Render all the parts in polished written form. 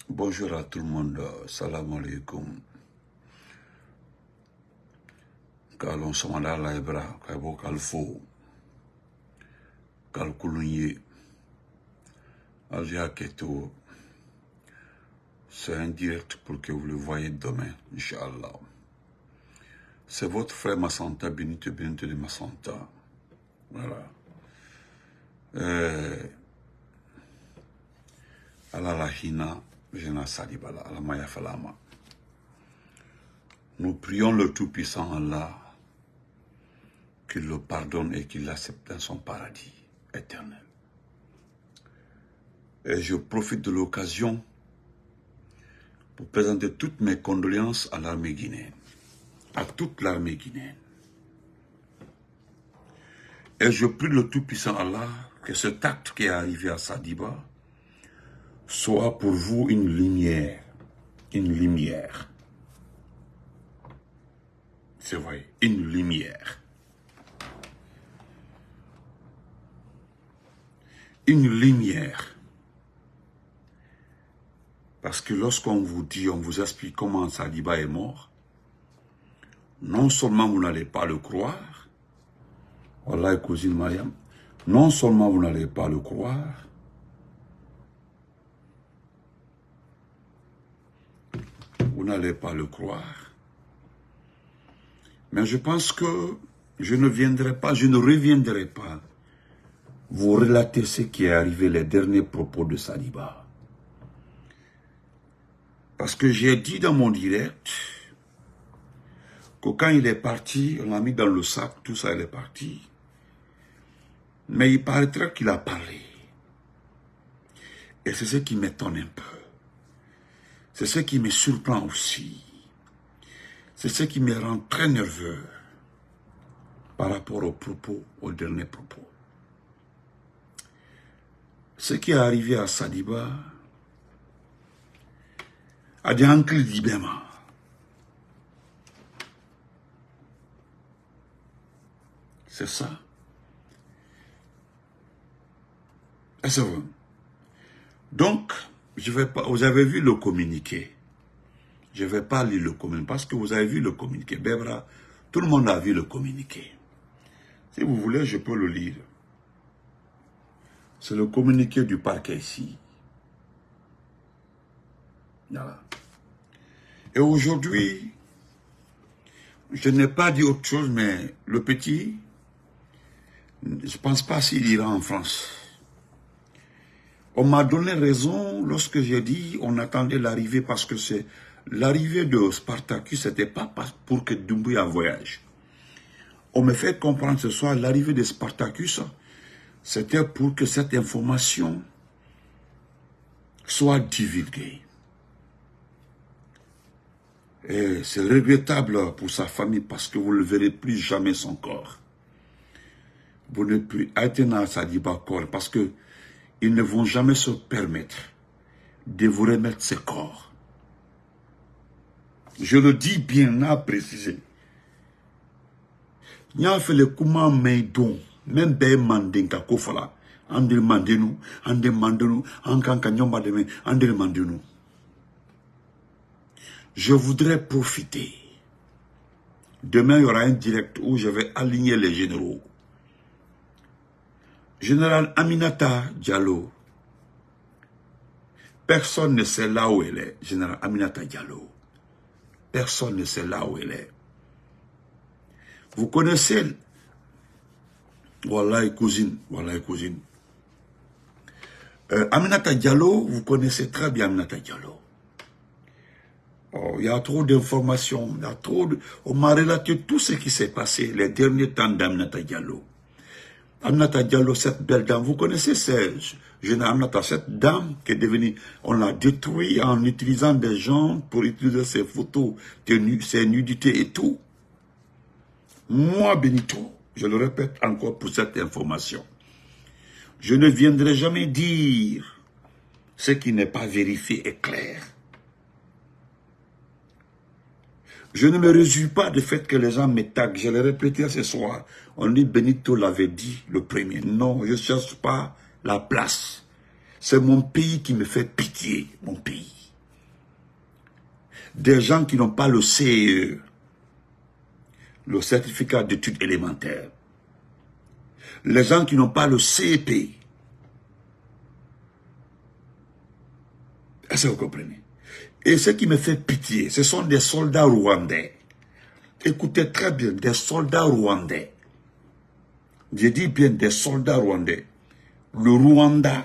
Bonjour à tout le monde, salam alaikum. Kalon somada la ibra, kaibo kalfo, kalkulunye, Alia Keto. C'est un direct pour que vous le voyez demain, Inch'Allah. C'est votre frère Massanta, Benito de Massanta. Voilà. Allah la hina, Jena Salibala, Allah Maya Falama. Nous prions le Tout-Puissant Allah qu'il le pardonne et qu'il l'accepte dans son paradis éternel. Et je profite de l'occasion pour présenter toutes mes condoléances à l'armée guinéenne, à toute l'armée guinéenne. Et je prie le Tout-Puissant Allah que cet acte qui est arrivé à Sadiba soit pour vous une lumière. Une lumière. C'est vrai, une lumière. Une lumière. Parce que lorsqu'on vous dit, on vous explique comment Sadiba est mort, non seulement vous n'allez pas le croire, Wallah cousine Mariam, non seulement vous n'allez pas le croire, vous n'allez pas le croire, mais je pense que je ne reviendrai pas vous relater ce qui est arrivé, les derniers propos de Sadiba. Parce que j'ai dit dans mon direct que quand il est parti, on l'a mis dans le sac, tout ça, il est parti. Mais il paraîtrait qu'il a parlé. Et c'est ce qui m'étonne un peu. C'est ce qui me surprend aussi. C'est ce qui me rend très nerveux par rapport aux propos, aux derniers propos. Ce qui est arrivé à Sadiba a dit Ankle Dibema. C'est ça. Et c'est vrai. Donc, je vais pas, vous avez vu le communiqué. Je ne vais pas lire le communiqué parce que vous avez vu le communiqué. Bebra, tout le monde a vu le communiqué. Si vous voulez, je peux le lire. C'est le communiqué du parquet ici. Voilà. Et aujourd'hui, je n'ai pas dit autre chose, mais le petit, je ne pense pas s'il ira en France. On m'a donné raison lorsque j'ai dit on attendait l'arrivée parce que c'est l'arrivée de Spartacus, ce n'était pas pour que Doumbouya voyage. On me fait comprendre ce soir l'arrivée de Spartacus, c'était pour que cette information soit divulguée. Et c'est regrettable pour sa famille parce que vous ne verrez plus jamais son corps. Vous ne pouvez être dans Sadiba corps parce que ils ne vont jamais se permettre de vous remettre ses corps. Je le dis bien à préciser. Il y a fait le comment maïdon, même ben mandenka kofala, ande mandenu, ankanka nyomba deme, ande mandenu. Je voudrais profiter. Demain, il y aura un direct où je vais aligner les généraux. Général Aminata Diallo. Personne ne sait là où elle est. Général Aminata Diallo. Personne ne sait là où elle est. Vous connaissez... Wallah cousine. Wallah cousine. Aminata Diallo, vous connaissez très bien Aminata Diallo. Oh, il y a trop d'informations, on m'a relaté tout ce qui s'est passé les derniers temps d'Aminata Diallo. Aminata Diallo, cette belle dame, vous connaissez Aminata, cette dame qui est devenue, on l'a détruite en utilisant des gens pour utiliser ses photos, ses nudités et tout. Moi, Benito, je le répète encore pour cette information, je ne viendrai jamais dire ce qui n'est pas vérifié et clair. Je ne me réjouis pas du fait que les gens me taguent. Je l'ai répété ce soir. On dit Benito l'avait dit le premier. Non, je ne cherche pas la place. C'est mon pays qui me fait pitié, mon pays. des gens qui n'ont pas le CE, le certificat d'études élémentaires, les gens qui n'ont pas le CEP. Est-ce que vous comprenez? Et ce qui me fait pitié, ce sont des soldats rwandais. Écoutez très bien, des soldats rwandais. Je dis bien des soldats rwandais. Le Rwanda,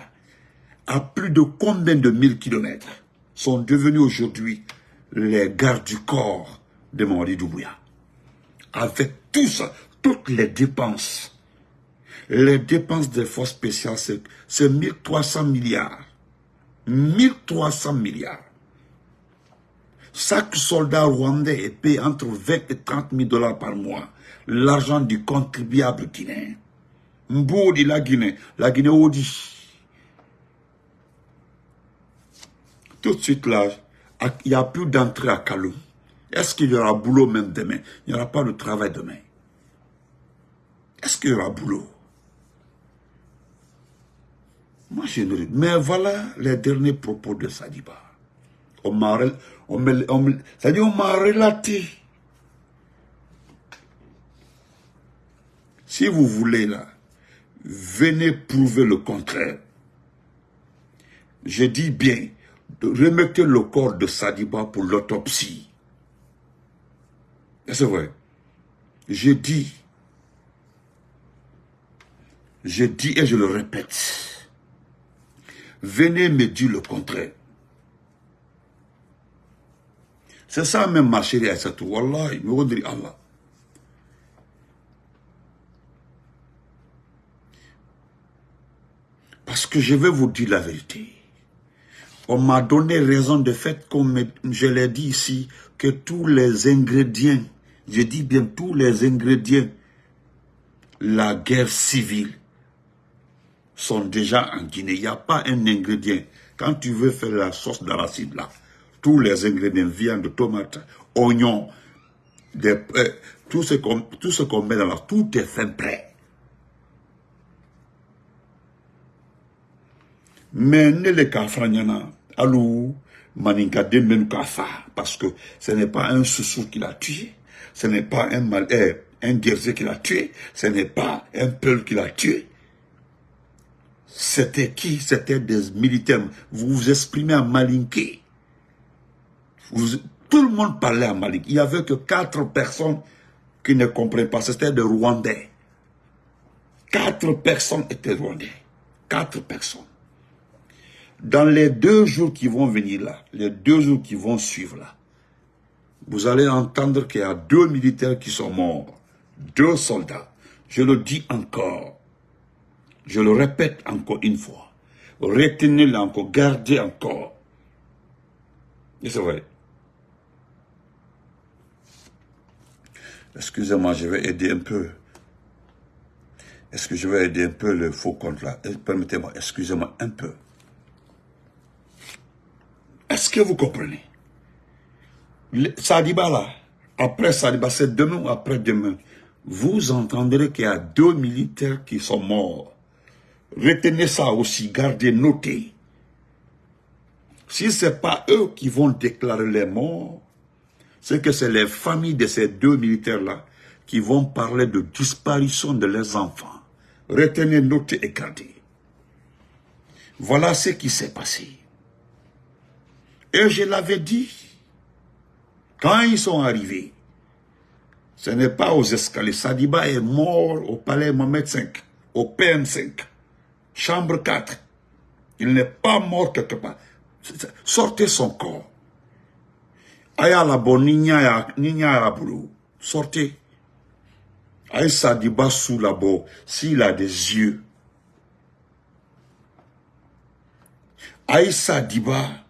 à plus de combien de 1000 kilomètres, sont devenus aujourd'hui les gardes du corps de Mamadi Doumbouya. Avec tout ça, toutes les dépenses des forces spéciales, c'est 1300 milliards. 1300 milliards. Chaque soldat rwandais est payé entre 20 et 30 000 dollars par mois. L'argent du contribuable guinéen. Mboudi la Guinée Odi. Tout de suite là, il n'y a plus d'entrée à Kaloum. Est-ce qu'il y aura boulot même demain? Il n'y aura pas de travail demain. Est-ce qu'il y aura boulot? Moi, je ne... Mais voilà les derniers propos de Sadiba. On m'a relaté. Si vous voulez là, venez prouver le contraire. Je dis bien, remettez le corps de Sadiba pour l'autopsie. C'est vrai. Je dis et je le répète. Venez me dire le contraire. C'est ça même ma chérie Aïssatou. Wallah, il me dit Allah. Parce que je vais vous dire la vérité. On m'a donné raison de fait, comme je l'ai dit ici, que tous les ingrédients, je dis bien tous les ingrédients, la guerre civile, sont déjà en Guinée. Il n'y a pas un ingrédient. Quand tu veux faire la sauce d'arachide là, tous les ingrédients, viande, tomate, oignons, tout ce qu'on met dans la, tout est fait prêt. Mais ne les kafranyana, alou, maninka demen kafa, parce que ce n'est pas un soussou qui l'a tué, ce n'est pas un guerrier qui l'a tué, ce n'est pas un peuple qui l'a tué. C'était qui? C'était des militaires. Vous vous exprimez en malinké. Tout le monde parlait en malinké. Il n'y avait que 4 personnes qui ne comprenaient pas. C'était des Rwandais. 4 personnes étaient Rwandais. 4 personnes. Dans les 2 jours qui vont venir là, les 2 jours qui vont suivre là, vous allez entendre qu'il y a 2 militaires qui sont morts. 2 soldats. Je le dis encore. Je le répète encore une fois. Retenez-le encore, gardez encore. Et c'est vrai. Excusez-moi, je vais aider un peu. Est-ce que je vais aider un peu le faux compte là? Permettez-moi, excusez-moi un peu. Est-ce que vous comprenez? Sadiba là, après Sadiba, c'est demain ou après-demain, vous entendrez qu'il y a 2 militaires qui sont morts. Retenez ça aussi, gardez, notez. Si ce n'est pas eux qui vont déclarer les morts, c'est que c'est les familles de ces 2 militaires-là qui vont parler de disparition de leurs enfants. Retenez, notez et gardez. Voilà ce qui s'est passé. Et je l'avais dit, quand ils sont arrivés, ce n'est pas aux escaliers. Sadiba est mort au palais Mohamed V, au PM5, chambre 4. Il n'est pas mort quelque part. Sortez son corps. Aya la bon ninya ya boulot. Sortez. Aya Sadiba sous la bo, s'il a des yeux. Aya Sadiba,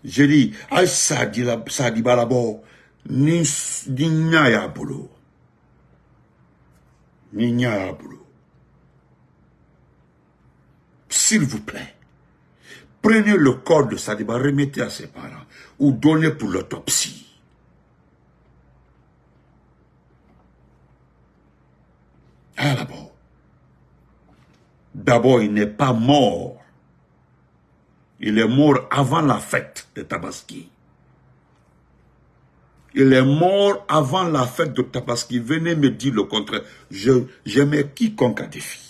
je dis, Aya Sadiba la bo, ninya ya boulot. Ninya ya boulot. S'il vous plaît, prenez le corps de Sadiba, remettez à ses parents ou donnez pour l'autopsie. Ah, d'abord, il n'est pas mort. Il est mort avant la fête de Tabaski. Il est mort avant la fête de Tabaski. Venez me dire le contraire. Je mets quiconque à défi.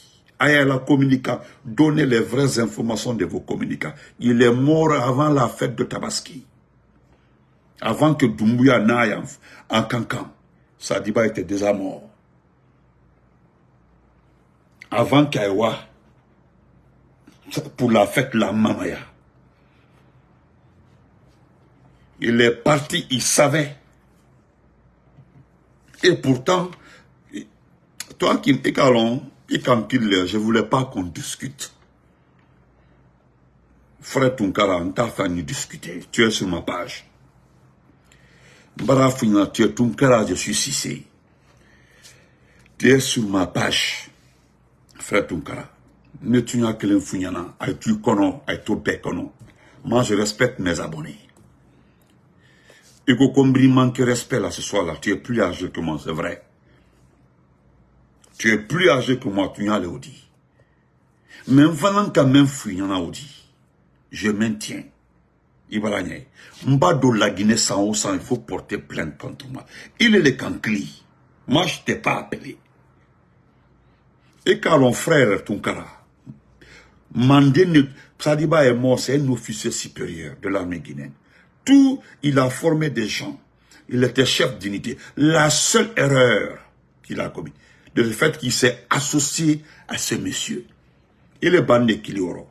Ayez la communicant. Donnez les vraies informations de vos communicants. Il est mort avant la fête de Tabaski. Avant que Doumbouya n'aille en Cancan. Sadiba était déjà mort. Avant qu'Aïwa, pour la fête la Mamaya. Il est parti, il savait. Et pourtant, toi qui me calons, je ne voulais pas qu'on discute. Frère Tunkara, on t'a fait nous discuter. Tu es sur ma page. Barafina, tu es Tunkara, je suis Cissé. Tu es sur ma page. Frère Tunkara. Ne tu n'as que l'infouignana. Aïe tu kono, aïe tu pe kono. Moi, je respecte mes abonnés. Et que combien manque respect là ce soir-là, tu es plus âgé que moi, c'est vrai. Tu es plus âgé que moi, tu n'as le Audi. Mais venant quand même fouille, en a Audi. Je maintiens. Ibaranye. Mbado la Guinée sans il faut porter plainte contre moi. Il est le cancli. Moi, je t'ai pas appelé. Et quand mon frère Tunkara, Mandé, Sadiba est mort, c'est un officier supérieur de l'armée guinéenne. Tout, il a formé des gens. Il était chef d'unité. La seule erreur qu'il a commise, le fait qu'il s'est associé à ce monsieur. Il est bandé qu'il y aura.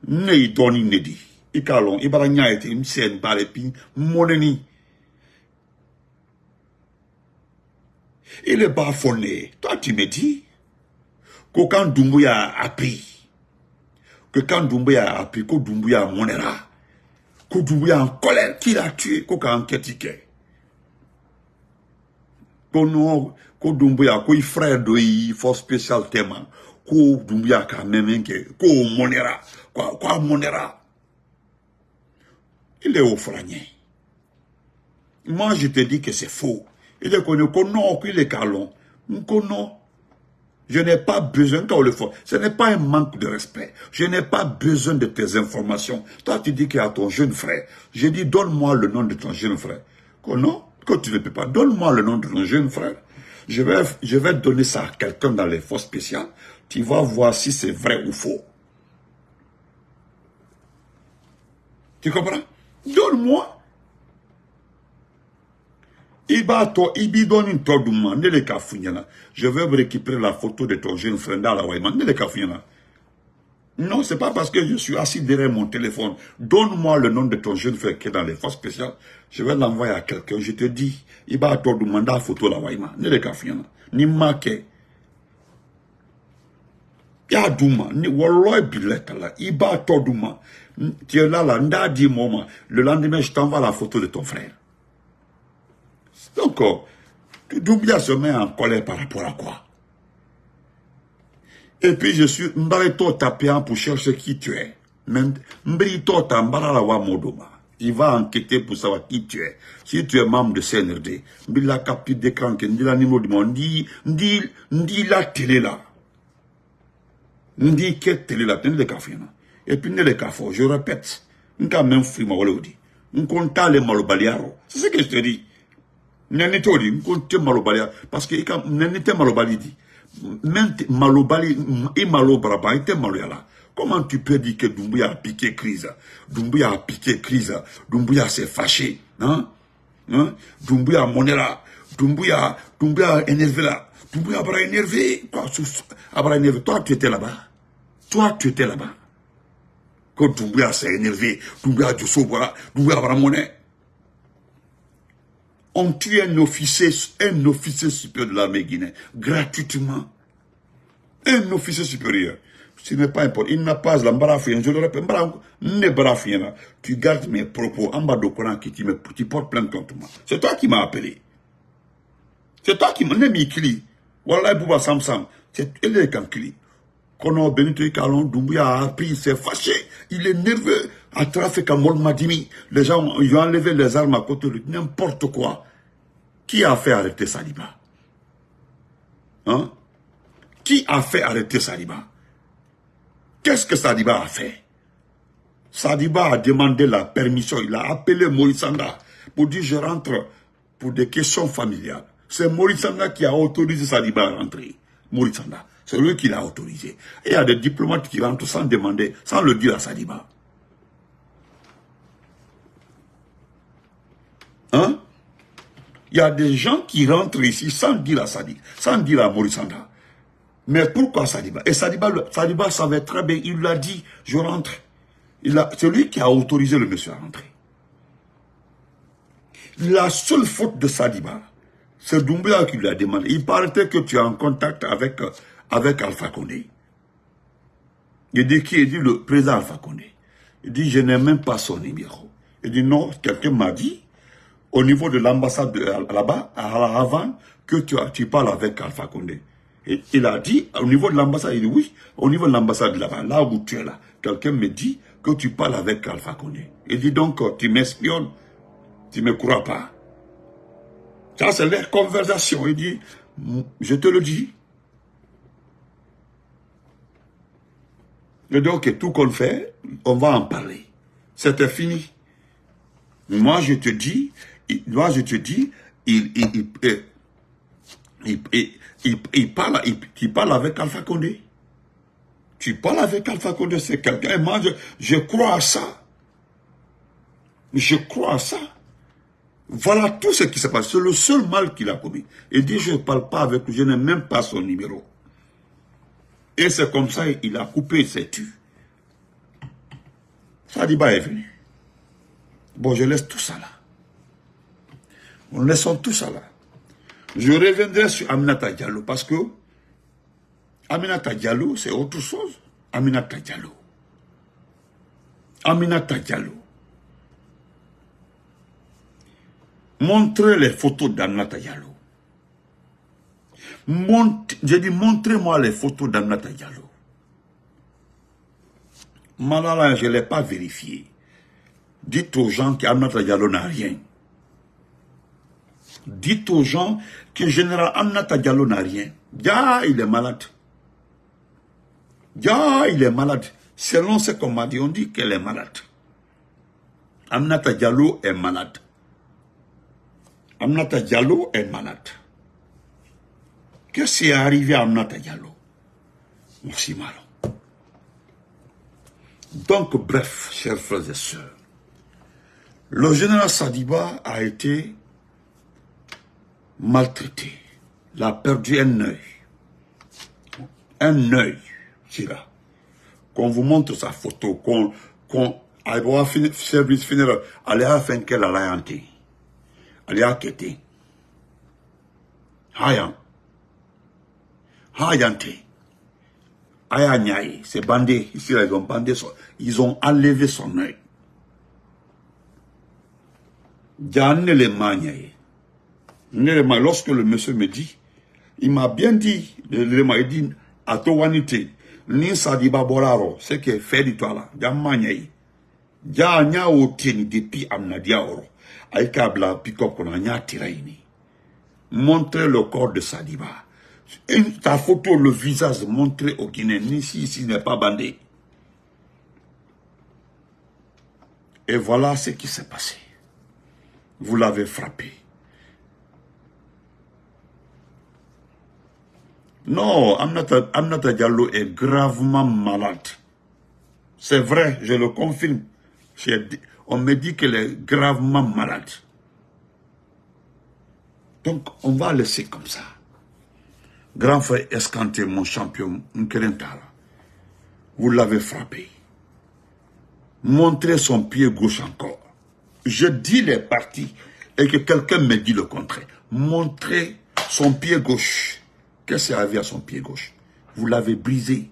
Ne y donne ne dit. Il calon, il baragna été, il s'est balépi, moneni. Il est baffonné. Toi, tu me dis que quand Doumbouya a appris, que Doumbouya monera, que Doumbouya en colère, qu'il a tué, qu'il a enquêté. Que Doumbouya, que frère de force spéciale thème, que Doumbouya quand même, que monera, quoi monera. Il est au fragné. Moi, je te dis que c'est faux. Il est connu, que non, qu'il est calon. Que non. Je n'ai pas besoin, quand on le fait, ce n'est pas un manque de respect. Je n'ai pas besoin de tes informations. Toi, tu dis qu'il y a ton jeune frère. Je dis, donne-moi le nom de ton jeune frère. Que non, que tu ne peux pas. Donne-moi le nom de ton jeune frère. Je vais donner ça à quelqu'un dans les forces spéciales. Tu vas voir si c'est vrai ou faux. Tu comprends? Donne-moi. Je vais récupérer la photo de ton jeune frère dans la Waïman. Non, c'est pas parce que je suis assis derrière mon téléphone. Donne-moi le nom de ton jeune frère qui est dans les forces spéciales. Je vais l'envoyer à quelqu'un. Je te dis, il va te demander la photo de la Waïman. Ni marqué. Ya Douma, ni Walloy Billet là, il va te demander. Tu es là, là, dit moment. Le lendemain, je t'envoie la photo de ton frère. Donc, Doumbouya se met en colère par rapport à quoi? Et puis je suis Mbarito tapéant pour chercher qui tu es. Mbarito Tambaralawa Modoma. Il va enquêter pour savoir qui tu es. Si tu es membre de CNRD, Mbila capture d'écran, ndi la numéro du monde, ndi la télé là. Ndi quelle télé là, tenez les cafés là. Et puis ne les cafés, je répète, n'ka même fri ma wala odi. N'konta le malobaliaro. C'est ce que je te dis. N'enete odi, n'konte malobalia. Parce que n'enete malobali dit. Même malobali, et malobraba, et maloyala. Comment tu peux dire que Doumbouya a piqué crise? Doumbouya a piqué crise. Doumbouya s'est fâché. Hein? Doumbouya monera. Doumbouya énervé là. Doumbouya a énervé. Toi, tu étais là-bas. Toi, tu étais là-bas. Quand Doumbouya s'est énervé, Doumbouya du Sobora, Doumbouya a monnaie. On tue un officier supérieur de l'armée guinéenne, gratuitement. Un officier supérieur. Ce n'est pas important. Il n'a pas la barafien. Je le répète, ne barafien. Tu gardes mes propos en bas de Coran qui tu portes plainte contre moi. C'est toi qui m'as appelé. C'est toi qui m'as mis. Voilà, Bouba Samsam. C'est elle qui a écrit. Kono Benito Kalon, Doumbouya a appris, il s'est fâché. Il est nerveux. À trafic à Molmadimi. Les gens ils ont enlevé les armes à côté de n'importe quoi. Qui a fait arrêter Saliba? Hein? Qui a fait arrêter Saliba? Qu'est-ce que Sadiba a fait? Sadiba a demandé la permission. Il a appelé Moïse Sanda. pour dire je rentre pour des questions familiales. C'est Maurice Sanda qui a autorisé Sadiba à rentrer. Maurice Sanda. C'est lui qui l'a autorisé. Et il y a des diplomates qui rentrent sans demander, sans le dire à Sadiba. Hein? Il y a des gens qui rentrent ici sans dire à Sadiba, sans dire à Maurice Sanda. Mais pourquoi Sadiba? Et Sadiba savait très bien, il l'a dit, je rentre. C'est lui qui a autorisé le monsieur à rentrer. La seule faute de Sadiba, c'est Doumbouya qui lui a demandé. Il paraît que tu es en contact avec Alpha Condé. Il dit qui? Il dit le président Alpha Condé. Il dit je n'ai même pas son numéro. Il dit non, quelqu'un m'a dit au niveau de l'ambassade là-bas, à La Havane, que tu parles avec Alpha Condé. Et il a dit, au niveau de l'ambassade, il dit oui, au niveau de l'ambassade là-bas, là où tu es là, quelqu'un me dit que tu parles avec Alpha Condé. Il dit donc, tu m'espionnes, tu ne me crois pas. Ça, c'est leur conversation. Il dit, je te le dis. Et donc, tout qu'on fait, on va en parler. C'était fini. Moi, je te dis, il parle avec Alpha Condé. Tu parles avec Alpha Condé, c'est quelqu'un. Et moi, je crois à ça. Je crois à ça. Voilà tout ce qui se passe. C'est le seul mal qu'il a commis. Il dit, je ne parle pas avec lui, je n'ai même pas son numéro. Et c'est comme ça, il a coupé, il s'est tué. Sadiba est venu. Bon, je laisse tout ça là. Nous laissons tout ça là. Je reviendrai sur Aminata Diallo parce que Aminata Diallo, c'est autre chose. Aminata Diallo. Aminata Diallo. Montrez les photos d'Aminata Diallo. J'ai dit, montrez-moi les photos d'Aminata Diallo. Malala, je ne l'ai pas vérifié. Dites aux gens qu'Aminata Diallo n'a rien. Dites aux gens que le général Aminata Diallo n'a rien. Ya, il est malade. Ya, il est malade. Selon ce qu'on m'a dit, on dit qu'elle est malade. Aminata Diallo est malade. Aminata Diallo est malade. Qu'est-ce qui est arrivé à Aminata Diallo? Merci, Malon. Donc, bref, chers frères et sœurs, le général Sadiba a été maltraité. Il a perdu un œil. Un œil, c'est là. Qu'on vous montre sa photo, qu'on va finir service funéraire, allez à faire qu'elle a l'ayanté. Allez à quitter. Hayan. Hayante. Ayanyaï, c'est bandé. Ici, ils ont bandé ils ont enlevé son œil. Lorsque le monsieur me dit, il m'a bien dit, il dit, à Towanite, ni Sadiba Bolaro, c'est que fait du toi là, Yamanyai. Yanya oteni depuis Amnadia Oro, Aïkabla Pikop Konanya Tiraini. Montrez le corps de Sadiba. Ta photo, le visage montré au Guinée, ici n'est pas bandé. Et voilà ce qui s'est passé. Vous l'avez frappé. Non, Aminata Diallo est gravement malade. C'est vrai, je le confirme. On me dit qu'elle est gravement malade. Donc, on va laisser comme ça. Grand frère Escanté, mon champion, Nkerentara, vous l'avez frappé. Montrez son pied gauche encore. Je dis les parties et que quelqu'un me dit le contraire. Montrez son pied gauche. Qu'est-ce qui est arrivé à son pied gauche? Vous l'avez brisé.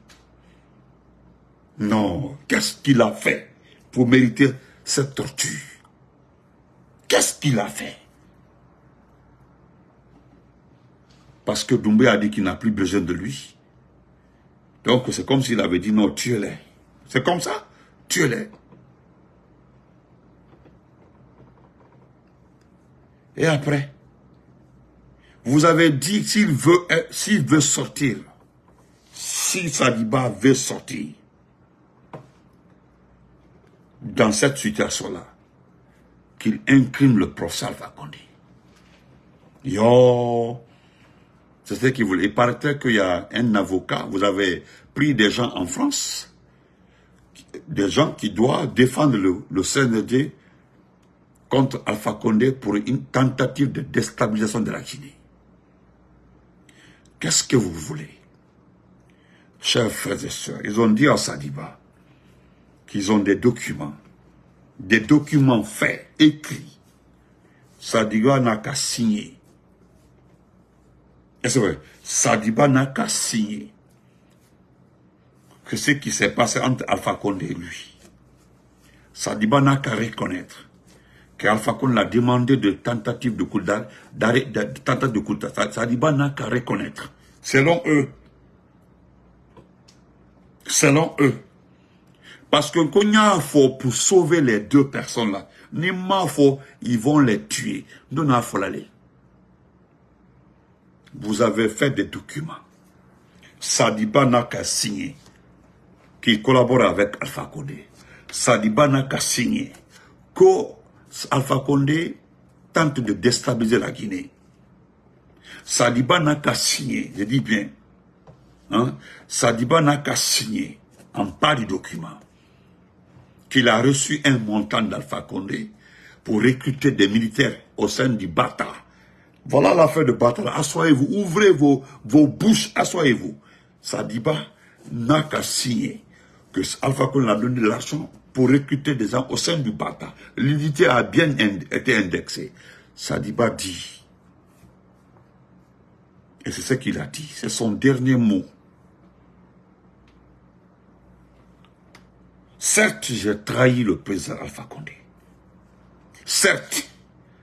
Non. Qu'est-ce qu'il a fait pour mériter cette torture? Qu'est-ce qu'il a fait? Parce que Doumbouya a dit qu'il n'a plus besoin de lui. Donc c'est comme s'il avait dit non, tuez-les. C'est comme ça? Tuez-les. Et après, vous avez dit s'il veut sortir, si Sadiba veut sortir dans cette situation-là, qu'il incrime le professeur Alpha Condé. Yo, c'est ce qu'il voulait. Il paraît qu'il y a un avocat, vous avez pris des gens en France, des gens qui doivent défendre le CND contre Alpha Condé pour une tentative de déstabilisation de la Guinée. Qu'est-ce que vous voulez? Chers frères et sœurs, ils ont dit à Sadiba qu'ils ont des documents faits, écrits. Sadiba n'a qu'à signer. Et c'est vrai, Sadiba n'a qu'à signer que ce qui s'est passé entre Alpha Condé et lui. Sadiba n'a qu'à reconnaître qu'Alpha Condé l'a demandé de tentative de coup d'arrêt, tentative de coup d'arrêt. Sadiba n'a qu'à reconnaître, selon eux. Selon eux. Parce que quand il y a un faux pour sauver les deux personnes-là, ni faux, ils vont les tuer. Donc, il faut l'aller. Vous avez fait des documents. Sadiba n'a qu'à signer qu'il collabore avec Alpha Condé. Sadiba n'a qu'à signer que Alpha Condé tente de déstabiliser la Guinée. Sadiba n'a qu'à signer, je dis bien, hein, Sadiba n'a qu'à signer en part du document qu'il a reçu un montant d'Alpha Condé pour recruter des militaires au sein du Bata. Voilà l'affaire de Bata. Assoyez-vous, ouvrez vos bouches, assoyez-vous. Sadiba n'a qu'à signer que Alpha Condé a donné de l'argent pour recruter des gens au sein du Bata. L'unité a bien été indexée. Sadiba dit, et c'est ce qu'il a dit, c'est son dernier mot. Certes, j'ai trahi le président Alpha Condé. Certes,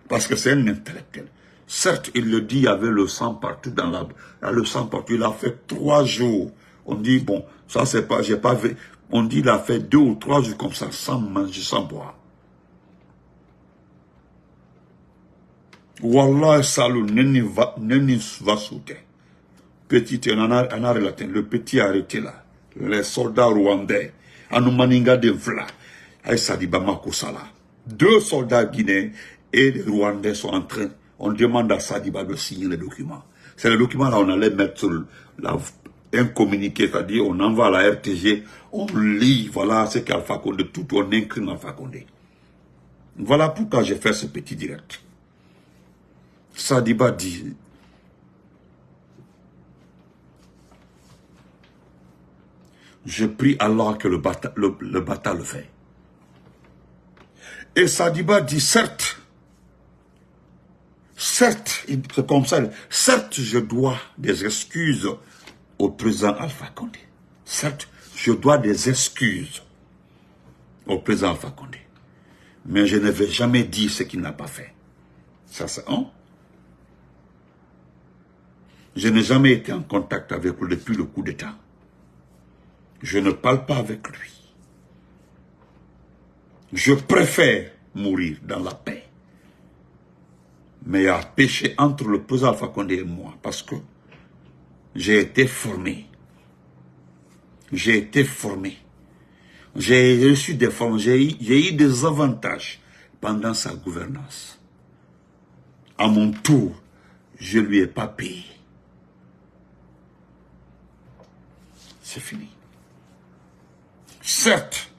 parce que c'est un intellectuel. Certes, il le dit, il y avait le sang partout dans la... Le sang partout, il a fait 3 jours. On dit, bon, ça c'est pas, j'ai pas vu. On dit, il a fait 2 ou 3 jours comme ça, sans manger, sans boire. Wallah, salut, neni va sauter. Petit, on en a relaté, le petit arrêté là. Les soldats rwandais. Anumaninga de Vla, Sadiba Makosala. 2 soldats guinéens et les Rwandais sont en train, on demande à Sadiba de signer les documents. C'est le document là, on allait mettre sur un communiqué, c'est-à-dire on envoie à la RTG, on lit, voilà ce qu'Alpha Condé, tout, on incrime Alpha Condé. Voilà pourquoi j'ai fait ce petit direct. Sadiba dit, je prie Allah que le Bata le fait. Et Sadiba dit, certes, c'est comme ça, certes, je dois des excuses au président Alpha Condé. Certes, je dois des excuses au président Alpha Condé. Mais je ne vais jamais dire ce qu'il n'a pas fait. Ça, c'est un. Je n'ai jamais été en contact avec lui depuis le coup d'État. Je ne parle pas avec lui. Je préfère mourir dans la paix. Mais il y a péché entre le président Alpha Condé et moi parce que j'ai été formé. J'ai été formé. J'ai reçu des formes, j'ai eu des avantages pendant sa gouvernance. À mon tour, je ne lui ai pas payé. C'est fini. Certes,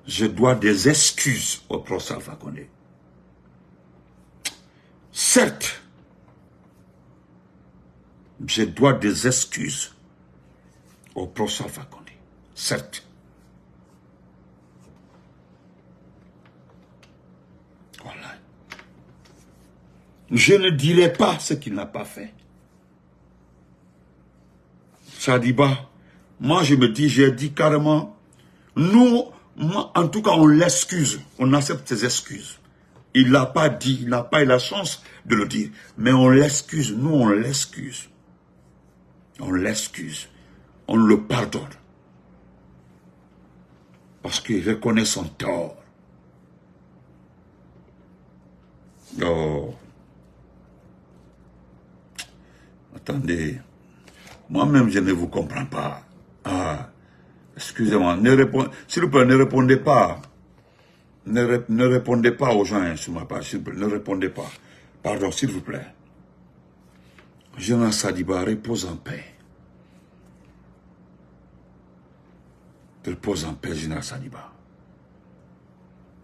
je dois des excuses au professeur Alpha Condé. Certes, je dois des excuses au professeur Alpha Condé. Certes. Voilà. Je ne dirai pas ce qu'il n'a pas fait. Sadiba, moi je me dis, j'ai dit carrément, nous, moi, en tout cas on l'excuse, on accepte ses excuses. Il l'a pas dit, il n'a pas eu la chance de le dire, mais on l'excuse, nous on l'excuse. On l'excuse, on le pardonne. Parce qu'il reconnaît son tort. Oh. Attendez. Moi-même, je ne vous comprends pas. Ah, excusez-moi, s'il vous plaît, ne répondez pas. Ne répondez pas aux gens hein, sur ma page, s'il vous plaît. Ne répondez pas. Pardon, s'il vous plaît. Général Sadiba, repose en paix. Repose en paix, Général Sadiba.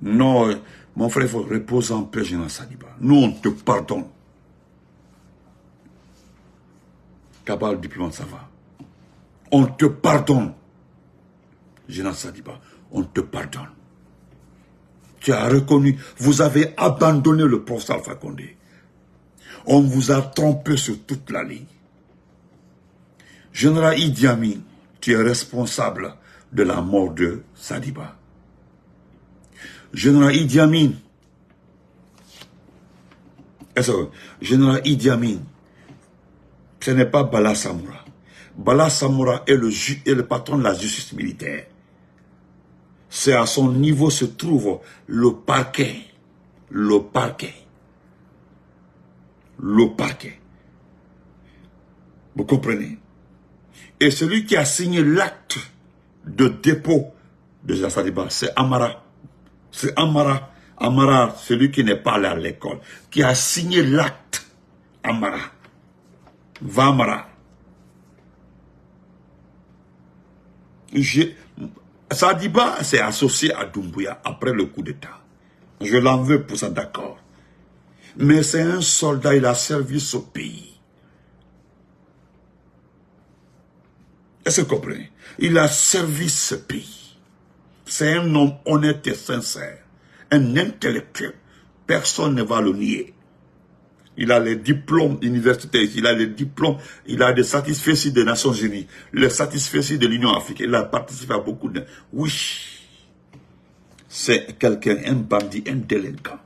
Non, mon frère, il faut reposer en paix, Général Sadiba. Nous, on te pardonne. Cabal diplomate, ça va. On te pardonne. Général Sadiba, on te pardonne. Tu as reconnu, vous avez abandonné le professeur Alpha Condé. On vous a trompé sur toute la ligne. Général Idi Amin, tu es responsable de la mort de Sadiba. Général Idi Amin, Général Idi Amin, ce n'est pas Bala Samoura. Bala Samoura est le patron de la justice militaire. C'est à son niveau se trouve le parquet. Le parquet. Le parquet. Vous comprenez? Et celui qui a signé l'acte de dépôt de Général Sadiba, c'est Amara. C'est Amara. Amara, celui qui n'est pas allé à l'école, qui a signé l'acte. Amara. Va Amara. Sadiba s'est associé à Doumbouya après le coup d'État. Je l'en veux pour ça, d'accord. Mais c'est un soldat, il a servi ce pays. Est-ce que vous comprenez? Il a servi ce pays. C'est un homme honnête et sincère. Un intellectuel. Personne ne va le nier. Il a les diplômes universitaires, il a les diplômes, il a des satisfecits des Nations Unies, les satisfecits de l'Union africaine, il a participé à beaucoup de... Oui, c'est quelqu'un, un bandit, un délinquant.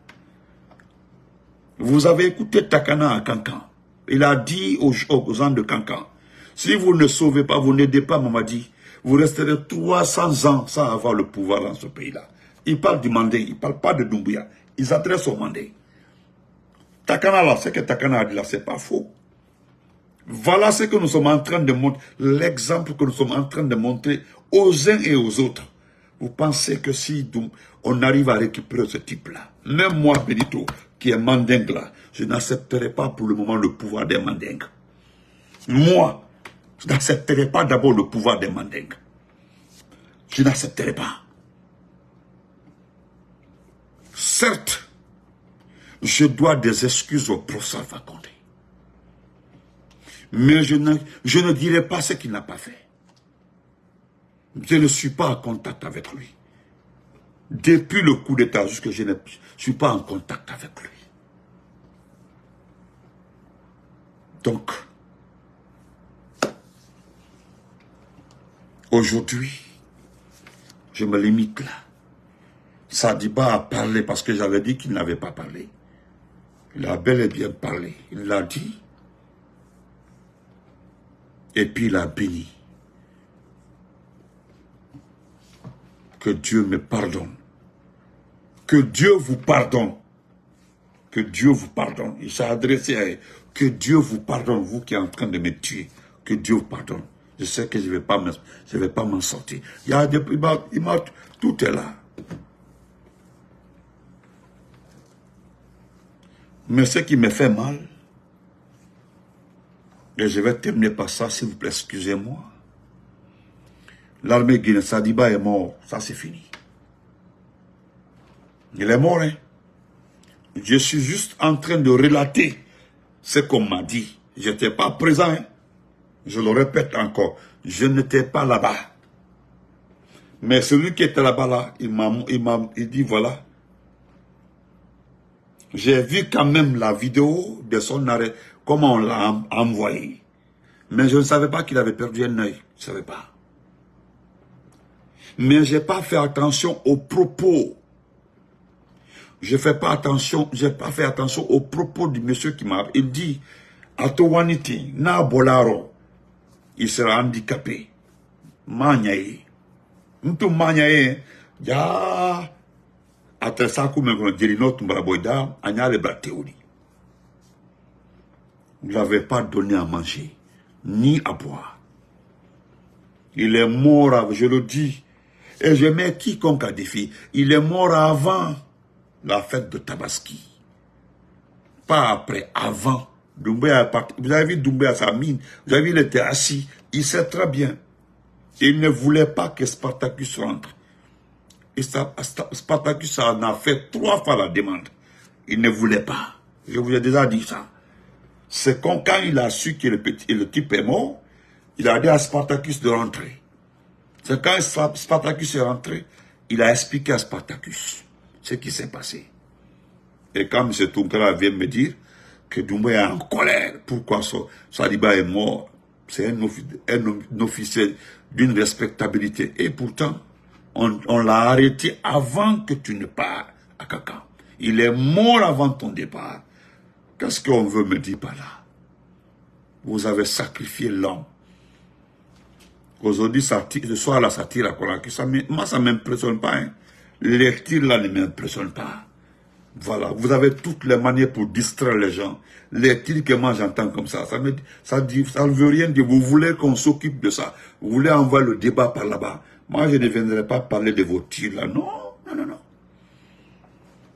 Vous avez écouté Takana à Kankan. Il a dit aux gens de Kankan, si vous ne sauvez pas, vous n'aidez pas Mamadi, vous resterez 300 ans sans avoir le pouvoir dans ce pays-là. Il parle du Mandé, il ne parle pas de Doumbouya, il s'adresse au Mandé. Takana là, ce que Takana a dit là, c'est pas faux. Voilà ce que nous sommes en train de montrer, l'exemple que nous sommes en train de montrer aux uns et aux autres. Vous pensez que si on arrive à récupérer ce type-là, même moi, Benito, qui est mandingue là, je n'accepterai pas pour le moment le pouvoir des mandingues. Moi, je n'accepterai pas d'abord le pouvoir des mandingues. Je n'accepterai pas. Certes, je dois des excuses au professeur Alpha Condé. Mais je ne dirai pas ce qu'il n'a pas fait. Je ne suis pas en contact avec lui. Depuis le coup d'État, jusque je ne suis pas en contact avec lui. Donc, aujourd'hui, je me limite là. Sadiba a parlé parce que j'avais dit qu'il n'avait pas parlé. Il a bel et bien parlé. Il l'a dit. Et puis il a béni. Que Dieu me pardonne. Que Dieu vous pardonne. Que Dieu vous pardonne. Il s'est adressé à eux. Que Dieu vous pardonne, vous qui êtes en train de me tuer. Que Dieu vous pardonne. Je sais que je ne vais pas m'en sortir. Tout est là. Mais ce qui me fait mal, et je vais terminer par ça, s'il vous plaît, excusez-moi. L'armée guinéenne, Sadiba est mort, ça c'est fini. Il est mort, hein. Je suis juste en train de relater ce qu'on m'a dit. Je n'étais pas présent, hein. Je le répète encore, je n'étais pas là-bas. Mais celui qui était là-bas, là, il dit voilà. J'ai vu quand même la vidéo de son arrêt, comment on l'a envoyé. Mais je ne savais pas qu'il avait perdu un œil. Je ne savais pas. Mais je n'ai pas fait attention aux propos. Je n'ai pas fait attention aux propos du monsieur qui m'a... Il dit, Atowaniti, na bolaro, il sera handicapé. Manyaye. Mtu manyaye, ya... Après ça, comme on dit, vous ne l'avez pas donné à manger, ni à boire. Il est mort, je le dis. Et je mets quiconque à défi. Il est mort avant la fête de Tabaski. Pas après, avant. Doumbouya, vous avez vu Doumbouya à sa mine. Vous avez vu, il était assis. Il sait très bien. Il ne voulait pas que Spartacus rentre. Et Spartacus en a fait 3 fois la demande. Il ne voulait pas. Je vous ai déjà dit ça. C'est quand il a su que le type est mort, il a dit à Spartacus de rentrer. C'est quand Spartacus est rentré, il a expliqué à Spartacus ce qui s'est passé. Et quand M. Tunkara vient me dire que Doumbouya est en colère, pourquoi Saliba est mort, c'est un officier d'une respectabilité. Et pourtant, on l'a arrêté avant que tu ne pars à Kaka. Il est mort avant ton départ. Qu'est-ce qu'on veut me dire par là? Vous avez sacrifié l'homme. Aujourd'hui, ce soir là, ça tire à Conakry. Moi, ça ne m'impressionne pas. Hein. Les tirs là ne m'impressionnent pas. Voilà, vous avez toutes les manières pour distraire les gens. Les tirs que moi j'entends comme ça ne veut rien dire. Vous voulez qu'on s'occupe de ça. Vous voulez envoyer le débat par là-bas. Moi, je ne viendrai pas parler de vos tirs là. Non, non, non, non.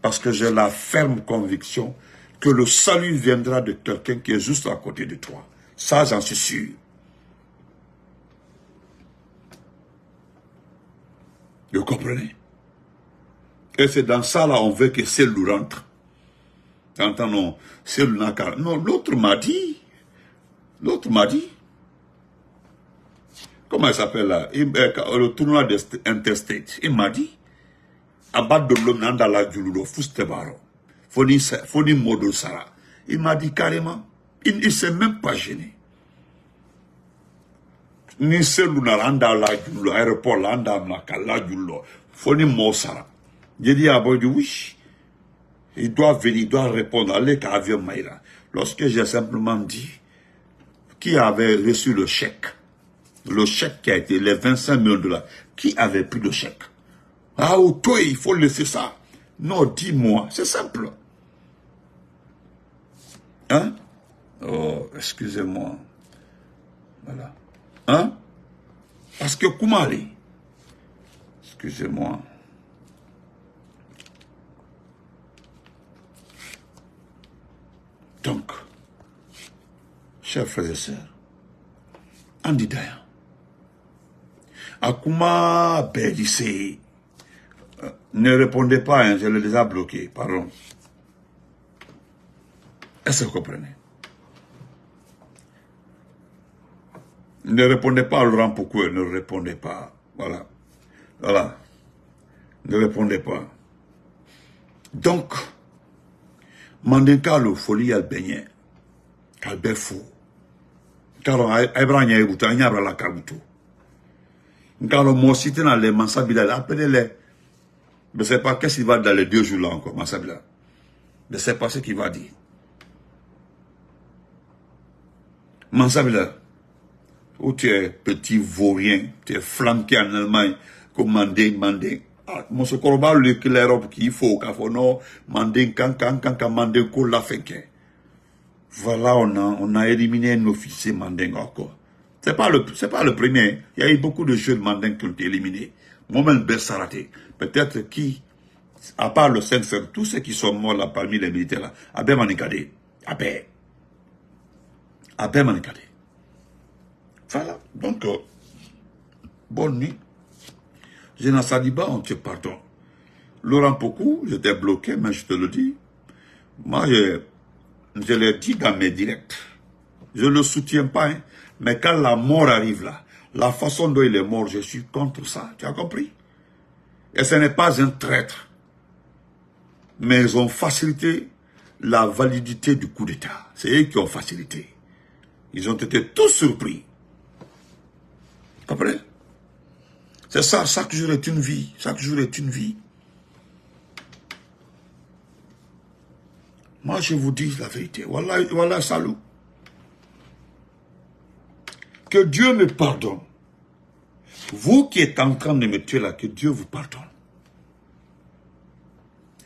Parce que j'ai la ferme conviction que le salut viendra de quelqu'un qui est juste à côté de toi. Ça, j'en suis sûr. Vous comprenez? Et c'est dans ça, là, on veut que Selou rentre. Entendons, Selou n'a qu'à... Non, l'autre m'a dit. Comment il s'appelle là? Le tournoi interstate. Il m'a dit. Abad de l'homme n'a la julo, fustebaro. Foni modo sara. Il m'a dit carrément. Il ne s'est même pas gêné. Ni Selou n'a randa la julo, aéroport landa la julo. Foni mo sara. J'ai dit à Boy, oui, il doit venir, il doit répondre, allez qu'à avion Maïra. Lorsque j'ai simplement dit, qui avait reçu le chèque qui a été les 25 millions de dollars, qui avait pris le chèque? Ah, toi, il faut laisser ça. Non, dis-moi, c'est simple. Hein? Oh, excusez-moi. Voilà. Hein? Parce que Koumari, excusez-moi. Donc, chers frères et sœurs, Andy Dayan, Akuma Bédissé, ne répondez pas, hein, je l'ai déjà bloqué, pardon. Est-ce que vous comprenez? Ne répondez pas à Laurent Pokoué, ne répondez pas. Voilà. Voilà. Ne répondez pas. Donc, Mandenka le folie al benye, kalbe fou. Car Abraham y a écouté, il y a la kabuto. Car le mot cité dans les Mansabila, appelez-les. Je ne sais pas qu'est-ce qu'il va dans les 2 jours là encore, Mansabila. Je ne sais pas ce qu'il va dire. Mansabila, où tu es petit vaurien, tu es flanqué en Allemagne, comme Mandé. Mon secours, le clair qu'il faut, qu'il faut, non, Mandé, quand, Mandé, qu'on l'a fait. Voilà, on a éliminé un officier Manding encore. C'est pas le premier. Il y a eu beaucoup de jeunes Manding qui ont été éliminés. Moi-même, Bessaraté. Peut-être qui, à part le Saint-Fer, tous ceux qui sont morts là parmi les militaires là, Abé Manikade. Abé Manikade. Voilà. Donc, bonne nuit. Géna Saliba, on te pardonne. Laurent Pocou, j'étais bloqué, mais je te le dis. Moi, je l'ai dit dans mes directs. Je ne le soutiens pas, hein. Mais quand la mort arrive là, la façon dont il est mort, je suis contre ça. Tu as compris? Et ce n'est pas un traître. Mais ils ont facilité la validité du coup d'État. C'est eux qui ont facilité. Ils ont été tous surpris. Vous comprenez? C'est ça, chaque jour est une vie. Chaque jour est une vie. Moi, je vous dis la vérité. Voilà, salut. Que Dieu me pardonne. Vous qui êtes en train de me tuer là, que Dieu vous pardonne.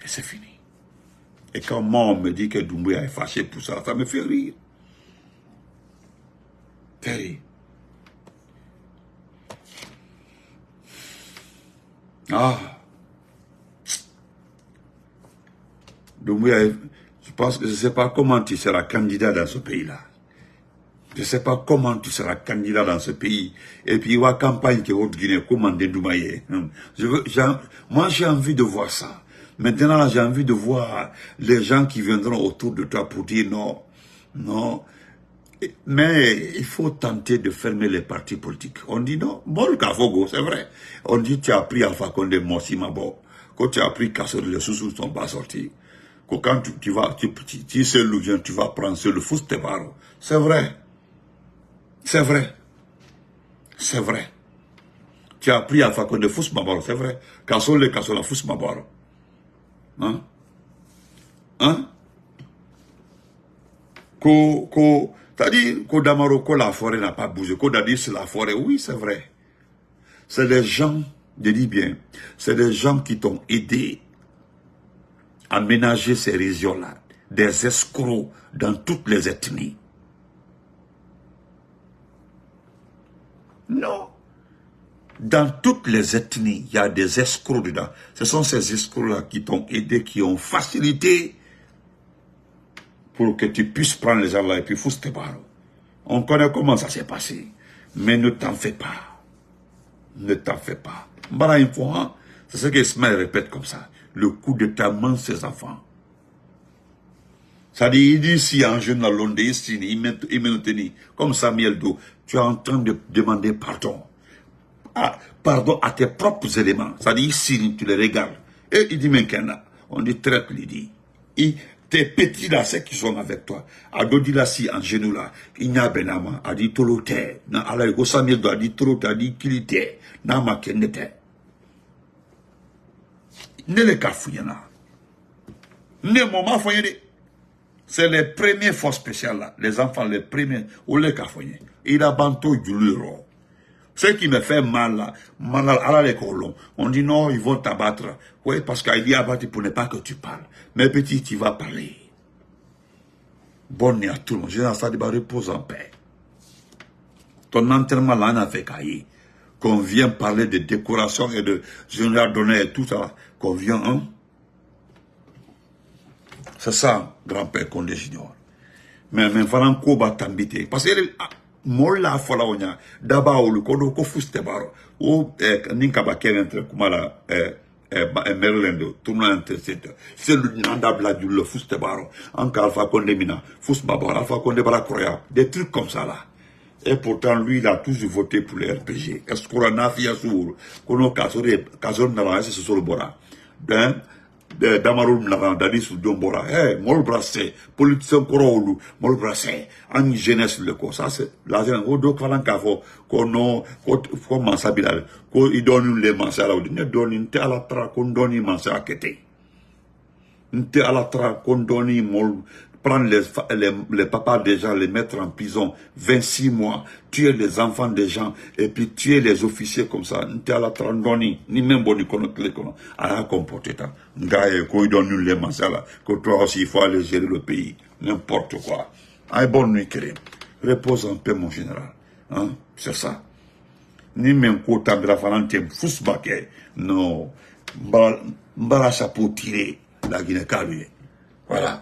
Et c'est fini. Et quand moi, on me dit que Doumbouya est fâché pour ça, ça me fait rire. Fait rire. Ah. Doumbouya, je pense que je ne sais pas comment tu seras candidat dans ce pays-là. Je ne sais pas comment tu seras candidat dans ce pays. Et puis, il y a une campagne qui est au Guinée, comment Doumbouya. Moi, j'ai envie de voir ça. Maintenant, j'ai envie de voir les gens qui viendront autour de toi pour dire non, non. Mais il faut tenter de fermer les partis politiques. On dit non, bon, Kafogo, c'est vrai. On dit tu as pris Alpha Condé, Morsi Mabo. Quand tu as pris Kassor, les sous-sous ne sont pas sortis. Quand tu sais l'ouvien, tu vas prendre sur le Foustebaro. C'est vrai. C'est vrai. C'est vrai. Tu as pris Alpha Condé, Foustebaro, c'est vrai. Kassor, la Foustebaro. Hein? Hein? C'est-à-dire qu'au Damaro, la forêt n'a pas bougé. Qu'au Dadi, c'est la forêt. Oui, c'est vrai. C'est des gens, je dis bien, c'est des gens qui t'ont aidé à ménager ces régions-là. Des escrocs dans toutes les ethnies. Non. Dans toutes les ethnies, il y a des escrocs dedans. Ce sont ces escrocs-là qui t'ont aidé, qui ont facilité pour que tu puisses prendre les gens là et puis fous tes barreaux. On connaît comment ça s'est passé. Mais ne t'en fais pas. Ne t'en fais pas. C'est ce que Ismaël répète comme ça. Le coup d'état mange ses enfants. Ça dit, il dit ici en jeune à Londres, ici, il me tenu, comme Samuel Do, tu es en train de demander pardon. Ah, pardon à tes propres éléments. Ça dit ici, tu les regardes. Et il dit, mais on dit traite, il dit. Tes petits là, ceux qui sont avec toi, a dit là, si en genou là, il n'y a benama, a dit tolote, na ala go Samuel Do, a dit tolote, a dit kilite, na ma kenete. Ne le kafouyena. Ne moma foyene. C'est les premiers forces spéciales là, les enfants, les premiers, ou les kafoyene. Il a banto du luro. Ce qui me fait mal là, à l'école, on dit non, ils vont t'abattre. Oui, parce qu'il dit abattre pour ne pas que tu parles. Mais petit, tu vas parler. Bonne nuit à tout le monde. J'ai ça de repose en paix. Ton enterrement là, on a fait cahier. Qu'on vient parler de décoration et de général d'honneur et tout ça. Qu'on vient, hein. C'est ça, grand-père Condé Junior. Mais voilà, qu'on va t'embêter. Parce que, mola fola onya daba olu kodo ko fuste baro o ninkaba kenentre kumala Maryland tourna intercede c'est le nanda bladu le fuste baro en Alpha Condé mina fus babo Alpha Condé bara croya des trucs comme ça là. Et pourtant lui il a toujours voté pour les RPG. Est-ce qu'on a nafia sur kono kasore na c'est sur le bora ben Damarou Dadi sous Dombora, mol brassé, politicien Korolu, mol brassé, en jeunesse le quoi, ça c'est la jeunesse, au dos kalan kafo, kono, comme mansabilal, ko il donne les mansala, ne donne une à la tra, qu'on donne une mansa kete. Une à la tra, qu'on donne mol, prendre les papas des gens, les mettre en prison 26 mois, tuer les enfants des gens, et puis tuer les officiers comme ça. N'était à la trandoni, ni même boni kono, à la comporter ça. Ngaye, ko donne les masala, que toi aussi il faut aller gérer le pays. N'importe quoi. Aïe, bonne nuit, Kérim. Repose en paix, mon général. Hein? C'est ça. Ni même ko tabra falantem, fousbake. Non. Mbara chapeau tiré, la Guinée-Calais. Voilà.